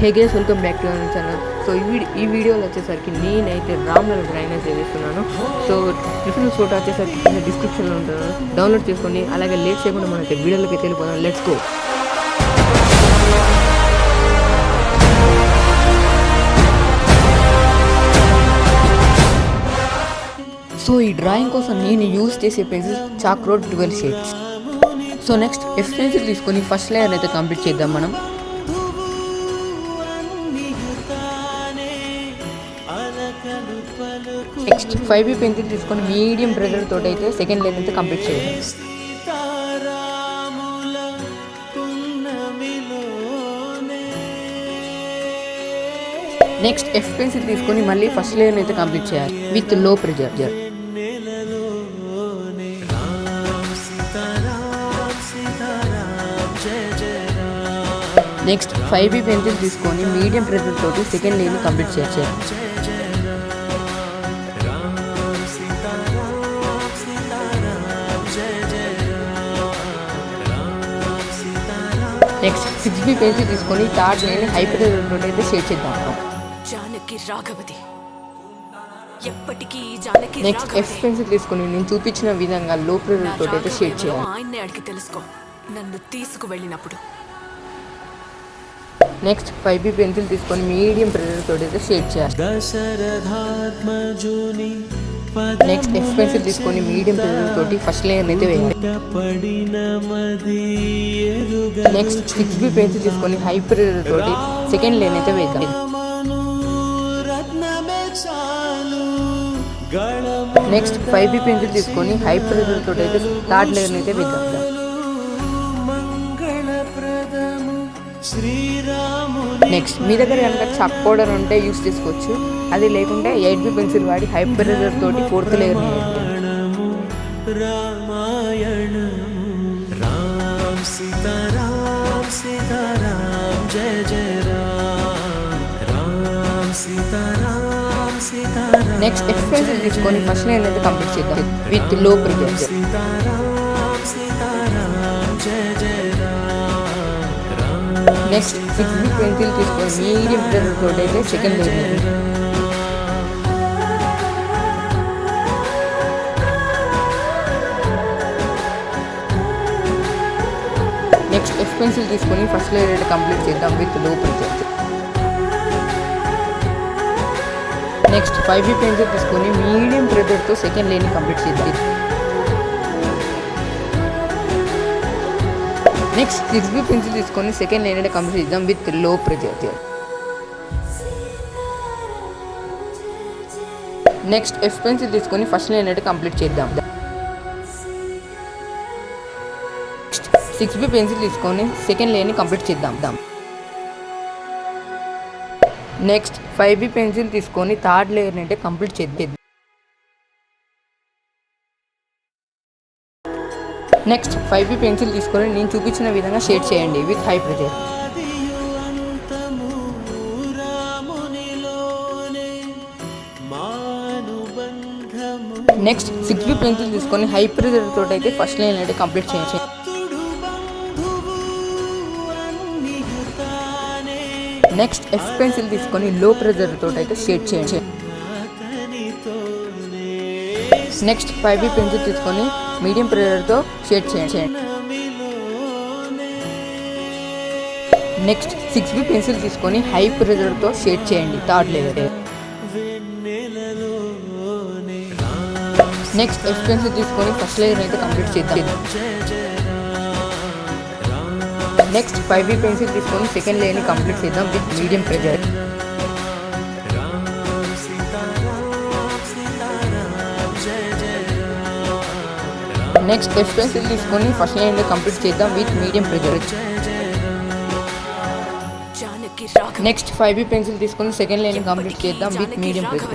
Hey guys, welcome back to our channel. So ఈ వీడియోలో వచ్చేసరికి నేనైతే రామ్నగర్ డ్రైనేజ్ చేస్తున్నాను. సో రిఫరెన్స్ ఫోటో వచ్చేసరికి కింద డిస్క్రిప్షన్లో ఉంటుంది, డౌన్లోడ్ చేసుకోండి. అలాగే లేట్ చేయకుండా మనకి వీడియోలోకి వెళ్ళిపోదాం. Let's go. సో ఈ డ్రాయింగ్ కోసం నేను యూజ్ చేసే pencil chalk road 12 shades. So next F pencil తీసుకొని ఫస్ట్ లేయర్ అయితే కంప్లీట్ చేద్దాం మనం. నెక్స్ట్ 5B పెన్సిల్ తీసుకొని మీడియం ప్రెజర్ తోటి అయితే సెకండ్ లేయర్ అయితే కంప్లీట్ చేయాలి. నెక్స్ట్ ఎఫ్ పెన్సిల్ తీసుకొని మళ్ళీ ఫస్ట్ లేయర్ అయితే కంప్లీట్ చేయాలి విత్ లో ప్రెజర్. నెక్స్ట్ 5B పెన్సిల్ తీసుకొని మీడియం ప్రెజర్ తోటి సెకండ్ లేయర్ కంప్లీట్ చేయాలి. నెక్స్ట్ 6B పెన్సిల్ తీసుకొని థర్డ్ లేయర్ హై ప్రెజర్ తోటి అయితే షేడ్ చేద్దాం. నెక్స్ట్ ఎఫ్ పెన్సిల్ తీసుకొని నేను చూపించిన విధంగా లో ప్రెజర్ తోటి అయితే షేడ్ చేయాలి. నెక్స్ట్ 5B పెన్సిల్ తీసుకొని మీడియం ప్రెజర్ తోటి అయితే షేడ్ చేయాలి. నెక్స్ట్ ఎఫ్ పెన్సిల్ తీసుకొని మీడియం ప్రెజర్ తోటి ఫస్ట్ లేయర్ అయితే వేయాలి. నెక్స్ట్ 6B పెన్సిల్ తీసుకొని హై ప్రెజర్ తోటి సెకండ్ లేయర్ అయితే వేద్దాం. నెక్స్ట్ 5B పెన్సిల్ తీసుకొని హై ప్రెజర్ తోటి అయితే థర్డ్ లేయర్ అయితే వేద్దాం. నెక్స్ట్ మీ దగ్గర కనుక చాక్ పౌడర్ ఉంటే యూస్ చేసుకోవచ్చు, అది లేకుంటే 8B పెన్సిల్ వాడి హై ప్రెజర్ తోటి fourth layer next F pencil తీసుకొని ఫస్ట్ లేయర్ అయితే కంప్లీట్ చేద్దాం విత్ లో ప్రెజర్. నెక్స్ట్ 6B పెన్సిల్ తీసుకొని మీడియం ప్రెజర్ తోటి అయితే second layer. Next F pencil తీసుకొని ఫస్ట్ లేయర్ అయితే కంప్లీట్ చేద్దాం విత్ లో ప్రెజర్. నెక్స్ట్ 5B పెన్సిల్ తీసుకొని మీడియం ప్రెజర్తో సెకండ్ లేయర్ని కంప్లీట్ చేద్దాం. నెక్స్ట్ 6B పెన్సిల్ తీసుకొని సెకండ్ లేయర్ అయితే కంప్లీట్ చేద్దాం విత్ లో ప్రెజర్. నెక్స్ట్ ఎఫ్ పెన్సిల్ తీసుకొని ఫస్ట్ లేయర్ అయితే కంప్లీట్ చేద్దాం. 6B పెన్సిల్ తీసుకొని సెకండ్ లేయర్ని కంప్లీట్ చేద్దాం. నెక్స్ట్ 5B పెన్సిల్ తీసుకొని థర్డ్ లేయర్ని అయితే కంప్లీట్ చేద్దాం. నెక్స్ట్ 5B పెన్సిల్ తీసుకొని నేను చూపించిన విధంగా షేడ్ చేయండి with high pressure. Next 6B pencil తీసుకొని హై ప్రెజర్ తోటి అయితే ఫస్ట్ లైన్ అయితే కంప్లీట్ చేయండి. నెక్స్ట్ ఎఫ్ పెన్సిల్ తీసుకొని లో ప్రెజర్ తోటి అయితే షేడ్ చేయండి. నెక్స్ట్ 5B పెన్సిల్ తీసుకొని మీడియం ప్రెజర్తో షేడ్ చేయండి. నెక్స్ట్ 6B పెన్సిల్ తీసుకొని హై ప్రెజర్తో షేడ్ చేయండి third layer. Next F pencil తీసుకొని ఫస్ట్ లేయర్ అయితే కంప్లీట్ చేద్దాం. నెక్స్ట్ 5B పెన్సిల్ తీసుకొని సెకండ్ లేయర్ని కంప్లీట్ చేద్దాం with medium pressure. Next F pencil తీసుకొని ఫస్ట్ లైన్ కంప్లీట్ చేద్దాం with medium pressure. Next 5B pencil తీసుకొని సెకండ్ లైన్ కంప్లీట్ చేద్దాం విత్ మీడియం ప్రెజర్.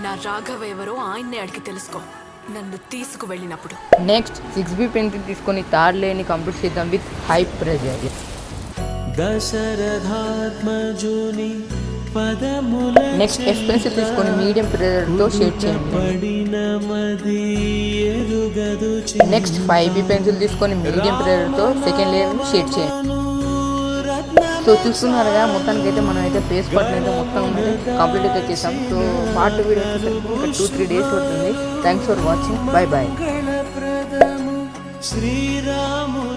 నా రాఘవ ఎవరో ఆయన్నే అడిగి తెలుసుకో, నన్ను తీసుకువెళ్ళినప్పుడు. నెక్స్ట్ 6B పెన్సిల్ తీసుకొని థర్డ్ లైన్ కంప్లీట్ చేద్దాం with high pressure. దశరథాత్మజుని next F pencil తీసుకొని మీడియం ప్రెజర్తో షేడ్ చేయండి. నెక్స్ట్ 5B పెన్సిల్ తీసుకొని మీడియం ప్రెజర్తో సెకండ్ లేయర్ షేడ్ చేయండి. సో చూస్తున్నారుగా మొత్తానికి అయితే మనం అయితే ఫేస్ పట్టిన అయితే మొత్తం కంప్లీట్ అయితే చేసాం. సో పార్ట్ వీడియో వచ్చేసరికి ఇంకా 2-3 డేస్ పడుతుంది. Thanks for watching. Bye bye. Sriramula